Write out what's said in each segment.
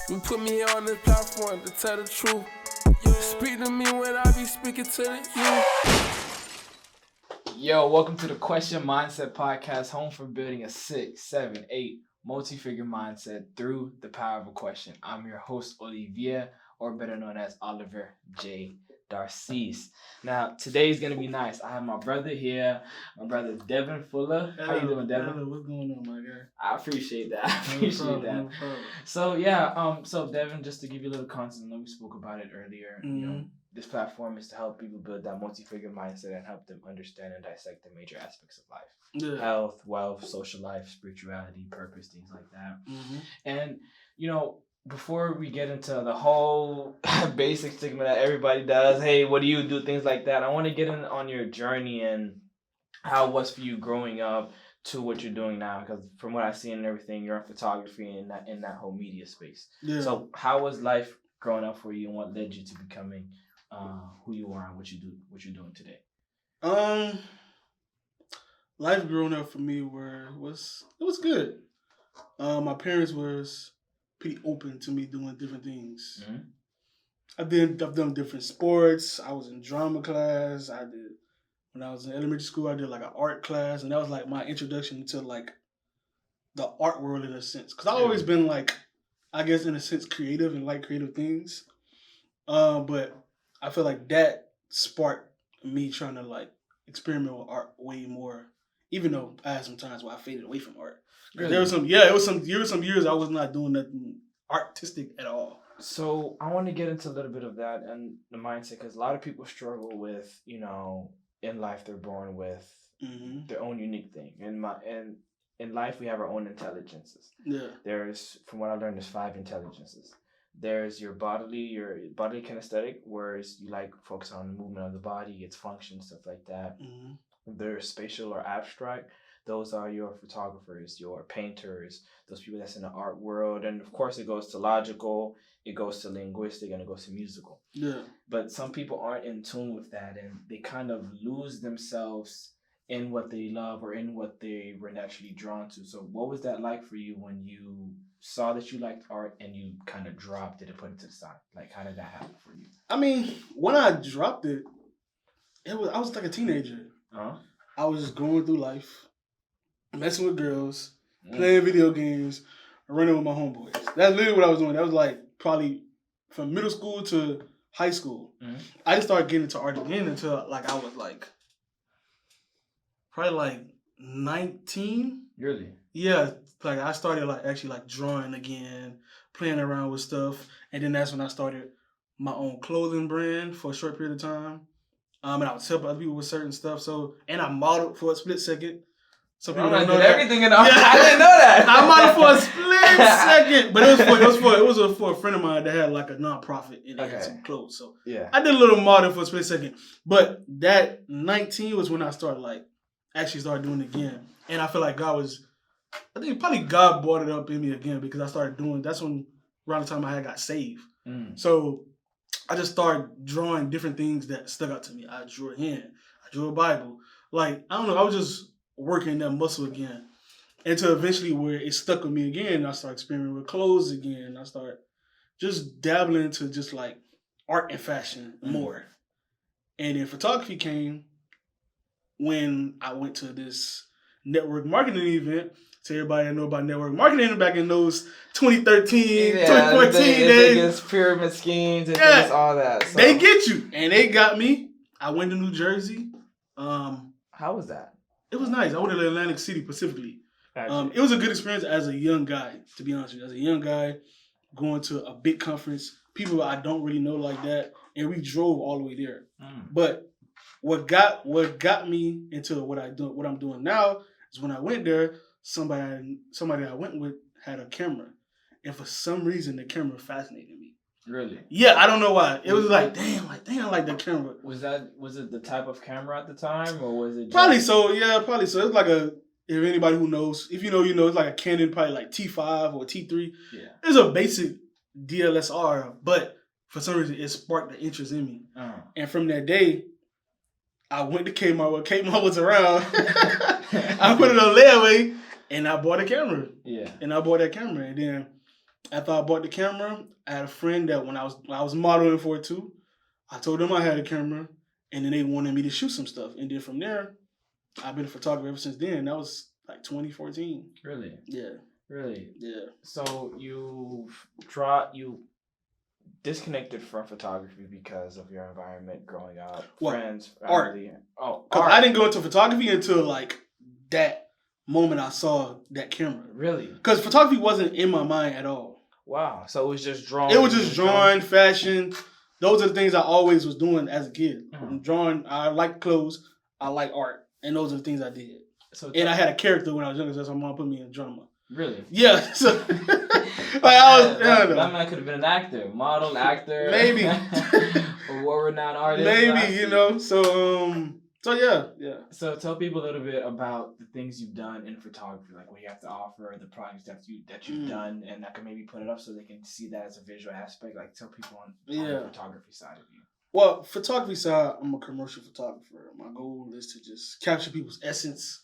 You put me on this platform to tell the truth. Speak to me when I be speaking to the youth. Yo, welcome to the Question Mindset Podcast, home for building a 6, 7, 8 multi-figure mindset through the power of a question. I'm your host, Olivier, or better known as Oliver J. Darcisse. Now, today's going to be nice. I have my brother here, my brother Devin Fuller. How you doing, Devin? Hello, what's going on, my guy? I appreciate that. No problem. So Devin, just to give you a little context, I know we spoke about it earlier. Mm-hmm. You know, this platform is to help people build that multi-figure mindset and help them understand and dissect the major aspects of life. Yeah. Health, wealth, social life, spirituality, purpose, things like that. Mm-hmm. And, you know, before we get into the whole basic stigma that everybody does, hey, what do you do, things like that, I want to get in on your journey and how it was for you growing up to what you're doing now, because from what I've seen and everything, you're in photography and in that whole media space. Yeah. So how was life growing up for you, and what led you to becoming who you are and what you're doing today? Life growing up for me was good. My parents was pretty open to me doing different things. Mm-hmm. I've done different sports. I was in drama class. When I was in elementary school, I did like an art class, and that was like my introduction to like the art world in a sense. Cause I've always been like, I guess in a sense, creative and like creative things. But I feel like that sparked me trying to like experiment with art way more. Even though I had some times where I faded away from art. Really? There was some years I was not doing nothing artistic at all. So I want to get into a little bit of that and the mindset, because a lot of people struggle with, you know, in life they're born with their own unique thing. And in life we have our own intelligences. Yeah. From what I learned, there's 5 intelligences. There's your bodily kinesthetic, whereas you like focus on the movement of the body, its function, stuff like that. Mm-hmm. There's spatial or abstract. Those are your photographers, your painters, those people that's in the art world. And of course it goes to logical, it goes to linguistic, and it goes to musical. Yeah. But some people aren't in tune with that, and they kind of lose themselves in what they love or in what they were naturally drawn to. So what was that like for you when you saw that you liked art and you kind of dropped it and put it to the side? Like, how did that happen for you? I mean, when I dropped it, I was like a teenager. Uh-huh. I was just going through life, messing with girls, playing video games, running with my homeboys. That's literally what I was doing. That was like probably from middle school to high school. Mm-hmm. I just started getting into art again until like I was like probably like 19. Really? Yeah. Like I started like actually like drawing again, playing around with stuff. And then that's when I started my own clothing brand for a short period of time. And I would help other people with certain stuff. So, and I modeled for a split second. So people don't know that. Everything in art. I didn't know that. I modeled for a split second, but it was for a friend of mine that had like a nonprofit and they had some clothes. So yeah, I did a little modeling for a split second. But that 19 was when I started doing it again. And I feel like I think probably God brought it up in me again, because I started doing. That's when around the time I got saved. So I just started drawing different things that stuck out to me. I drew a hand. I drew a Bible. Like, I don't know. I was just working that muscle again. Until eventually where it stuck with me again. I started experimenting with clothes again. I started just dabbling into just like art and fashion more. And then photography came when I went to this network marketing event. To everybody that know about network marketing back in those 2013, 2014 days. Biggest pyramid schemes and things, all that. So. They get you. And they got me. I went to New Jersey. How was that? It was nice. I went to Atlantic City specifically. It was a good experience as a young guy, to be honest with you. As a young guy, going to a big conference, people I don't really know like that. And we drove all the way there. But what got me into what I'm doing now is when I went there, somebody I went with had a camera, and for some reason the camera fascinated me. Really? Yeah, I don't know why. It was like damn, I like that camera. Was it the type of camera at the time, or was it? Probably so. Yeah, probably so. It's like if anybody who knows, if you know, it's like a Canon, probably like T5 or T3. Yeah. It's a basic DSLR, but for some reason it sparked the interest in me. And from that day, I went to Kmart when Kmart was around. I put it on layaway. And I bought a camera. Yeah. And I bought that camera. And then after I bought the camera, I had a friend that when I was modeling for it too, I told them I had a camera, and then they wanted me to shoot some stuff. And then from there, I've been a photographer ever since then. That was like 2014. Really? Yeah. Really? Yeah. So you disconnected from photography because of your environment growing up, friends, family. Art. Oh, art. I didn't go into photography until like that moment I saw that camera. Really? Because photography wasn't in my mind at all. Wow. So it was just drawing. It was just drawing, fashion. Those are the things I always was doing as a kid. Mm-hmm. Drawing. I like clothes. I like art, and those are the things I did. And I had a character when I was younger, so my mom put me in drama. Really? Yeah. So, like I was. That man could have been an actor, model, actor, maybe, or world-renowned artist. Maybe So yeah. So tell people a little bit about the things you've done in photography, like what you have to offer, the projects that you've done, and I can maybe put it up so they can see that as a visual aspect. Like tell people on the photography side of you. Well, photography side, I'm a commercial photographer. My goal is to just capture people's essence.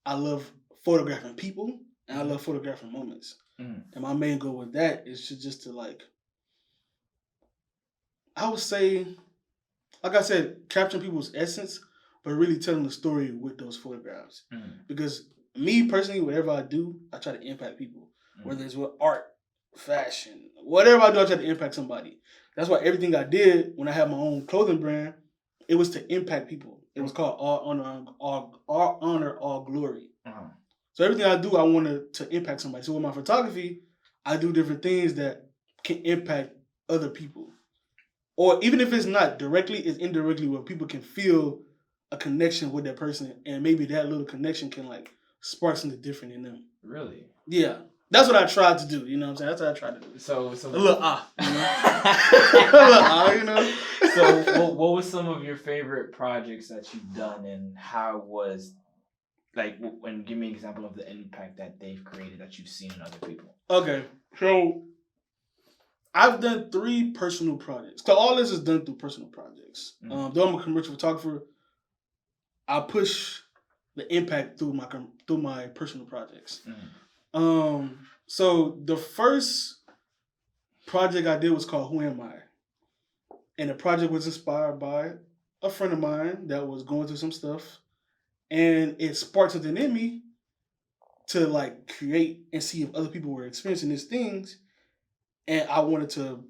I love photographing people, and I love photographing moments. And my main goal with that is to like, I would say, like I said, capturing people's essence, but really telling the story with those photographs. Because me personally, whatever I do, I try to impact people. Whether it's with art, fashion, whatever I do, I try to impact somebody. That's why everything I did when I had my own clothing brand, it was to impact people. It was called All Honor, All Glory. So everything I do, I wanted to impact somebody. So with my photography, I do different things that can impact other people. Or even if it's not directly, it's indirectly where people can feel a connection with that person, and maybe that little connection can like spark something different in them. Really? Yeah. That's what I tried to do, you know what I'm saying? That's what I tried to do. So a little you know? So what was some of your favorite projects that you've done, and how was, like, and give me an example of the impact that they've created that you've seen in other people. Okay. So I've done 3 personal projects. So all this is done through personal projects. Though I'm a commercial photographer, I push the impact through my personal projects. So the first project I did was called Who Am I? And the project was inspired by a friend of mine that was going through some stuff, and it sparked something in me to like create and see if other people were experiencing these things. And I wanted to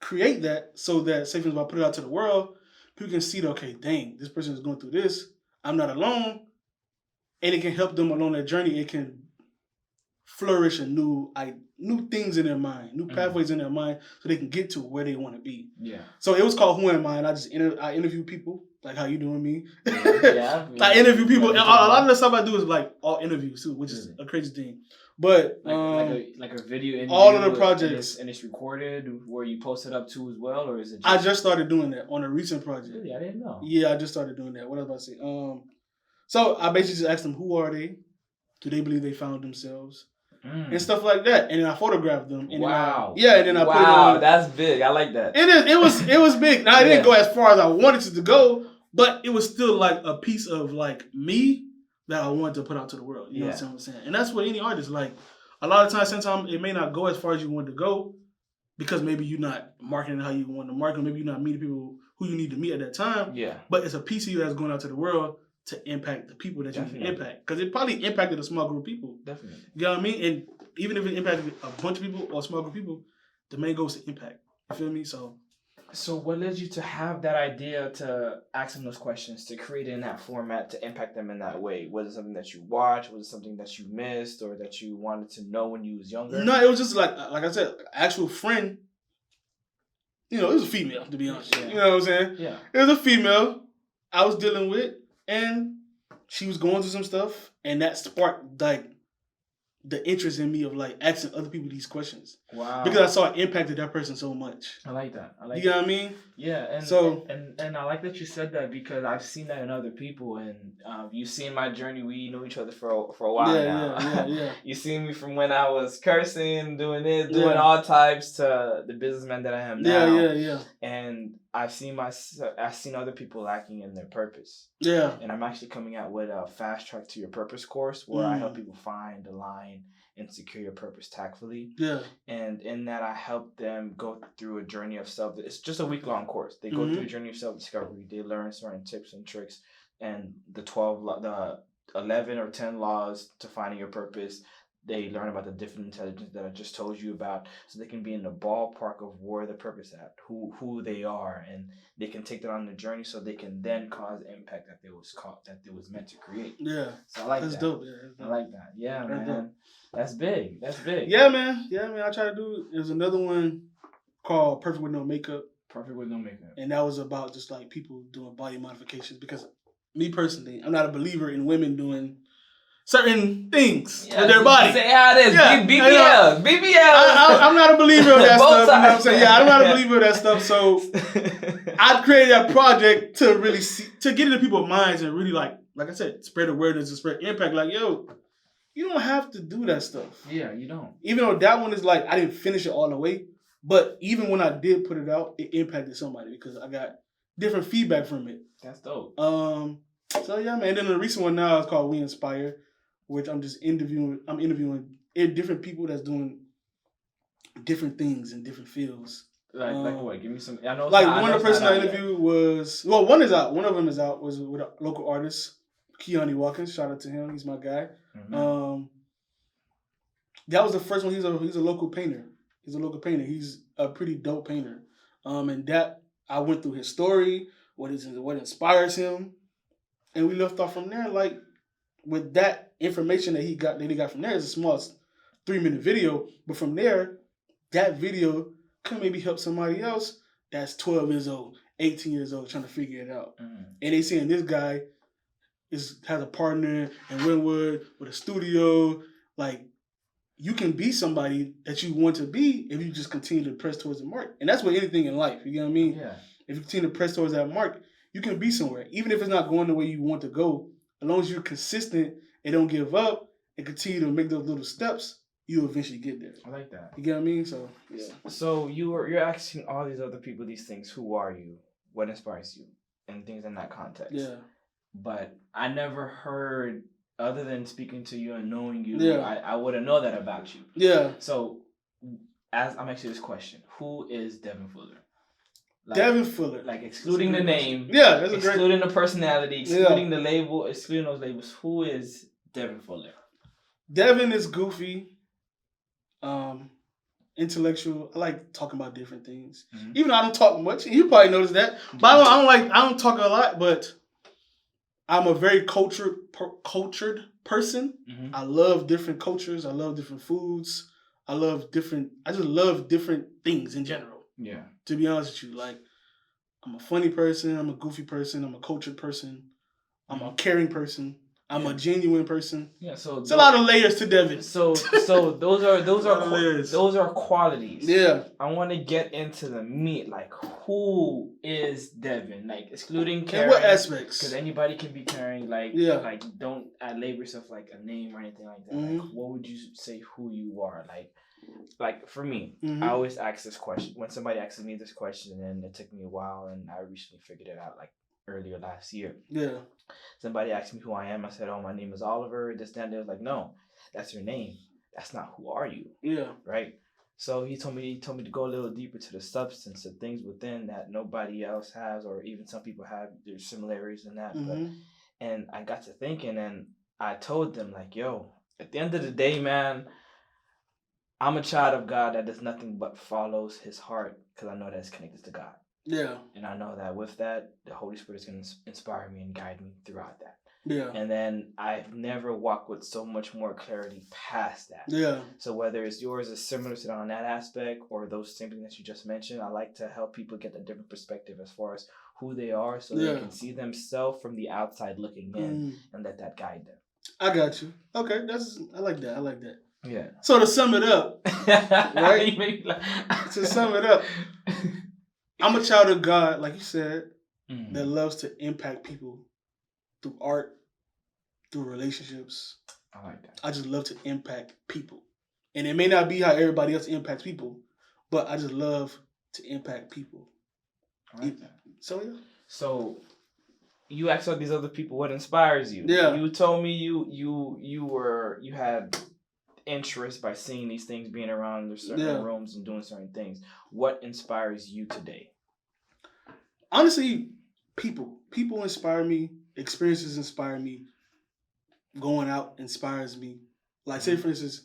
create that so that, say for instance, if I put it out to the world, people can see that, okay, dang, this person is going through this. I'm not alone. And it can help them along that journey. It can flourish a new things in their mind, new pathways in their mind, so they can get to where they want to be. Yeah. So it was called Who Am I? And I interview people, like how you doing me. Yeah. I interview people. And a lot of the stuff I do is like all interviews too, which is a crazy thing. But like a video interview, all of the projects, and it's recorded where you post it up to as well, or is it? I just started doing that on a recent project. Really, I didn't know. Yeah, I just started doing that. What was I about to say? So I basically just asked them, who are they? Do they believe they found themselves? And stuff like that, and then I photographed them. And wow! Then I put it on. That's big. I like that. It is. It was big. Now it didn't go as far as I wanted it to go, but it was still like a piece of like me that I wanted to put out to the world. You know what I'm saying? And that's what any artist like. A lot of times, sometimes it may not go as far as you want to go because maybe you're not marketing how you want to market. Maybe you're not meeting people who you need to meet at that time. Yeah. But it's a piece of you that's going out to the world to impact the people that you can impact. Because it probably impacted a small group of people. Definitely. You know what I mean? And even if it impacted a bunch of people or a small group of people, the main goal is to impact. You feel me? So what led you to have that idea to ask them those questions, to create it in that format, to impact them in that way? Was it something that you watched? Was it something that you missed or that you wanted to know when you was younger? No, it was just like I said, an actual friend. You know, it was a female, to be honest. Yeah. You know what I'm saying? Yeah. It was a female I was dealing with, and she was going through some stuff, and that sparked like the interest in me of like asking other people these questions. Wow. Because I saw it impacted that person so much. I like that. You know what I mean? Yeah. And I like that you said that because I've seen that in other people, and you've seen my journey. We know each other for a while now. Yeah. You seen me from when I was cursing, doing this, doing all types to the businessman that I am now. Yeah. And I've seen other people lacking in their purpose. Yeah. And I'm actually coming out with a fast track to your purpose course where I help people find the line and secure your purpose tactfully. Yeah. And in that, I help them go through a journey of self. It's just a week-long course. They go through a journey of self-discovery. They learn certain tips and tricks and the 11 or 10 laws to finding your purpose. They learn about the different intelligence that I just told you about, so they can be in the ballpark of where the purpose at, who they are, and they can take that on the journey, so they can then cause the impact that they was meant to create. Yeah, so I like that's that. Dope. Yeah, that's dope. I like that. Yeah, that's man, dope. That's big. That's big. Yeah, man. I try to do. There's another one called Perfect with No Makeup. Perfect with No Makeup, and that was about just like people doing body modifications. Because me personally, I'm not a believer in women doing certain things with their body. Say how it is. Yeah, BBL. I'm not a believer of that stuff. You know what I'm saying? Yeah, I'm not a believer of that stuff. So I created that project to really to get into people's minds and really like I said, spread awareness and spread impact. Like, yo, you don't have to do that stuff. Yeah, you don't. Even though that one is like, I didn't finish it all the way. But even when I did put it out, it impacted somebody because I got different feedback from it. That's dope. So yeah, man. And then the recent one now is called We Inspire, which I'm just interviewing. I'm interviewing different people that's doing different things in different fields. Like what? Give me some. I know. Like one of the person I interviewed was one is out. One of them is out. Was with a local artist, Keone Watkins. Shout out to him. He's my guy. Mm-hmm. That was the first one. He's a local painter. He's a local painter. He's a pretty dope painter. And that I went through his story, what inspires him, and we left off from there. Like with that information that he got from there, is a small 3-minute video, but from there, that video could maybe help somebody else that's 12 years old, 18 years old, trying to figure it out. Mm-hmm. And they seeing this guy has a partner in Wynwood with a studio. Like, you can be somebody that you want to be if you just continue to press towards the mark. And that's with anything in life. You know what I mean? Yeah. If you continue to press towards that mark, you can be somewhere. Even if it's not going the way you want to go, as long as you're consistent and don't give up and continue to make those little steps, you'll eventually get there. I like that. You get what I mean? So, yeah. So you're asking all these other people these things. Who are you? What inspires you? And things in that context. Yeah. But I never heard... Other than speaking to you and knowing you, I wouldn't know that about you. Yeah. So, as I'm asking this question, who is Devin Fuller? Like, Devin Fuller. Like, excluding the name. Yeah, that's excluding the personality, excluding the label, excluding those labels. Who is Devin Fuller? Devin is goofy, intellectual. I like talking about different things. Mm-hmm. Even though I don't talk much. You probably noticed that. But I don't talk a lot, but I'm a very cultured person. Mm-hmm. I love different cultures. I love different foods. I just love different things in general. Yeah. To be honest with you, like, I'm a funny person. I'm a goofy person. I'm a cultured person. I'm a caring person. I'm a genuine person. Yeah. So it's a lot of layers to Devin. So those are qualities. Yeah. I want to get into the meat. Like, who is Devin? Like, excluding caring. In what aspects? Because anybody can be caring. Like, like, don't label yourself like a name or anything like that. Mm-hmm. Like, what would you say who you are? Like for me, I always ask this question. When somebody asks me this question, and it took me a while, and I recently figured it out, like, earlier last year. Yeah. Somebody asked me who I am. I said, oh, my name is Oliver. This, that, and they was like, no, that's your name. That's not who are you. Yeah. Right? So he told me to go a little deeper to the substance of things within that nobody else has, or even some people have. There's similarities in that. Mm-hmm. And I got to thinking, and I told them, like, yo, at the end of the day, man, I'm a child of God that does nothing but follows his heart, because I know that it's connected to God. Yeah. And I know that with that, the Holy Spirit is going to inspire me and guide me throughout that. Yeah. And then I've never walked with so much more clarity past that. Yeah. So whether it's yours is similar to that on that aspect, or those same things that you just mentioned, I like to help people get a different perspective as far as who they are, so they can see themselves from the outside looking in and let that guide them. I got you. Okay. I like that. Yeah. So to sum it up, right? To sum it up, I'm a child of God, like you said, that loves to impact people through art, through relationships. I like that. I just love to impact people. And it may not be how everybody else impacts people, but I just love to impact people. I like that. So, yeah. So, you asked all these other people what inspires you. Yeah. You told me you had interest by seeing these things, being around the certain rooms and doing certain things. What inspires you today? Honestly, people inspire me. Experiences inspire me. Going out inspires me. Like, say for instance,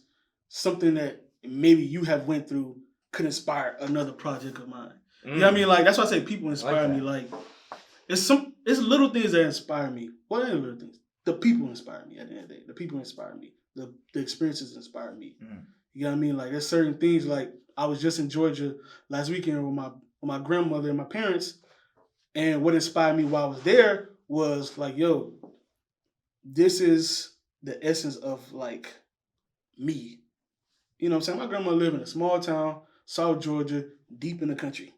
something that maybe you have went through could inspire another project of mine. You know what I mean? Like, that's why I say people inspire me. Like, it's little things that inspire me. What are the little things? The people inspire me at the end of the day. The people inspire me. The experiences inspire me. You know what I mean? Like, there's certain things, like, I was just in Georgia last weekend with my grandmother and my parents, and what inspired me while I was there was like, yo, this is the essence of, like, me. You know what I'm saying? My grandma lived in a small town, South Georgia, deep in the country.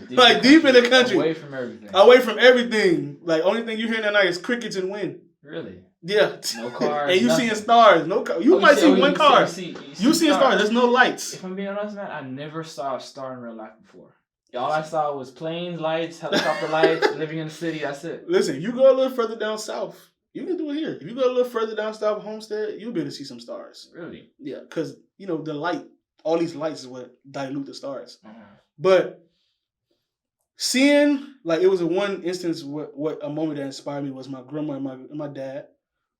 Yeah, deep in the country. Away from everything. Away from everything. Like, only thing you hear that night is crickets and wind. Really? Yeah. No cars. And you seeing stars. No car. You might see one car. You seeing stars. There's no lights. If I'm being honest, man, I never saw a star in real life before. All I saw was planes, lights, helicopter lights, living in the city. That's it. Listen, you go a little further down south. You can do it here. If you go a little further down south, Homestead, you'll be able to see some stars. Really? Yeah, because, you know, the light, all these lights is what dilute the stars. But seeing, like, it was a one instance, what a moment that inspired me was my grandma and my dad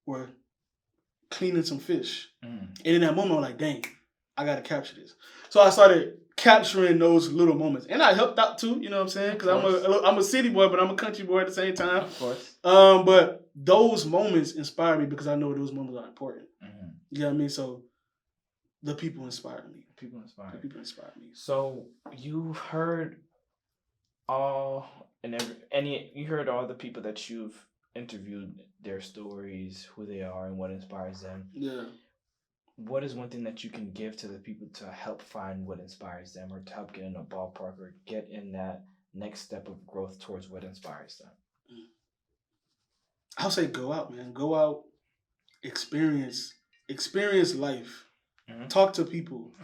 were cleaning some fish. And in that moment, I was like, dang, I got to capture this. So I started capturing those little moments. And I helped out too, you know what I'm saying? Because I'm a city boy, but I'm a country boy at the same time. Of course. But those moments inspire me because I know those moments are important. You know what I mean? So the people inspire me. People inspire me. So you heard all the people that you've interviewed, their stories, who they are, and what inspires them. Yeah. What is one thing that you can give to the people to help find what inspires them, or to help get in a ballpark, or get in that next step of growth towards what inspires them? I'll say go out, man. Go out, experience life. Talk to people.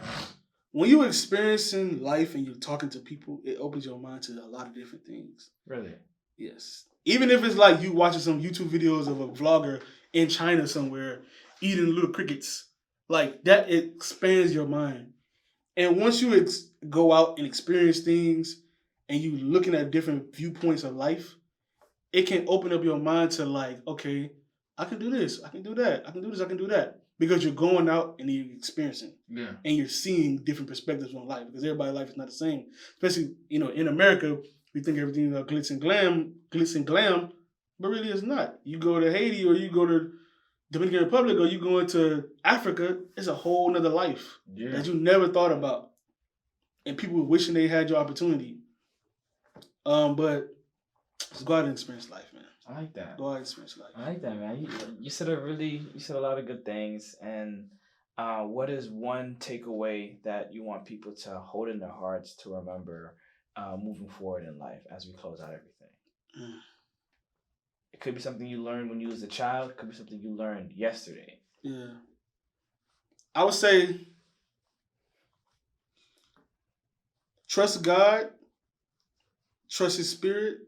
When you're experiencing life and you're talking to people, it opens your mind to a lot of different things. Really? Yes. Even if it's like you watching some YouTube videos of a vlogger in China somewhere eating little crickets. Like, that expands your mind. And once you go out and experience things and you looking at different viewpoints of life, it can open up your mind to, like, okay, I can do this, I can do that, I can do this, I can do that. Because you're going out and you're experiencing. Yeah. And you're seeing different perspectives on life. Because everybody's life is not the same. Especially, you know, in America, we think everything is glitz and glam, but really it's not. You go to Haiti or you go to Dominican Republic or you go into Africa, it's a whole nother life that you never thought about. And people wishing they had your opportunity. But just go out and experience life, man. I like that. Go out and experience life. I like that, man. You said a lot of good things. And what is one takeaway that you want people to hold in their hearts to remember moving forward in life as we close out everything? It could be something you learned when you was a child. It could be something you learned yesterday. Yeah. I would say trust God, trust His Spirit,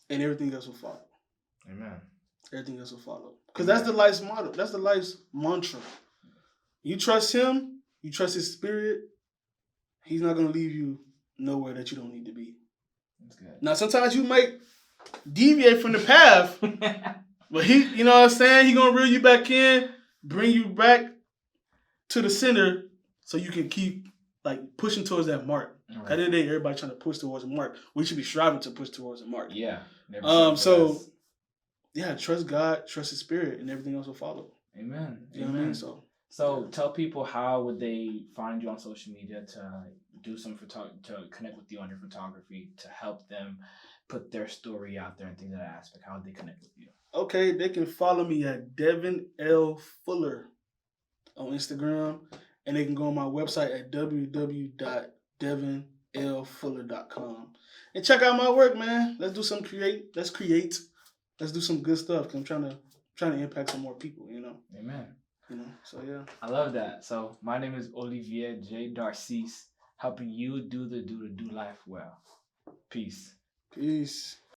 and everything else will follow. Amen. Everything else will follow. Because that's the life's motto. That's the life's mantra. You trust Him, you trust His Spirit, He's not going to leave you nowhere that you don't need to be. That's good. Now, sometimes you might deviate from the path, but He, you know what I'm saying? He's going to reel you back in, bring you back to the center so you can keep, like, pushing towards that mark. Right. At the end of the day, everybody trying to push towards a mark. We should be striving to push towards a mark. Yeah. So, yeah, trust God, trust His Spirit, and everything else will follow. Amen. You know what I mean? So tell people, how would they find you on social media to do some to connect with you on your photography, to help them put their story out there and things of that aspect? How would they connect with you? Okay, they can follow me at Devin L. Fuller on Instagram, and they can go on my website at www.devinlfuller.com and check out my work, man. Let's do some create. Let's do some good stuff. Cause I'm trying to impact some more people. You know. Amen. You know. So yeah. I love that. So my name is Olivier J. Darcis, helping you do life well. Peace.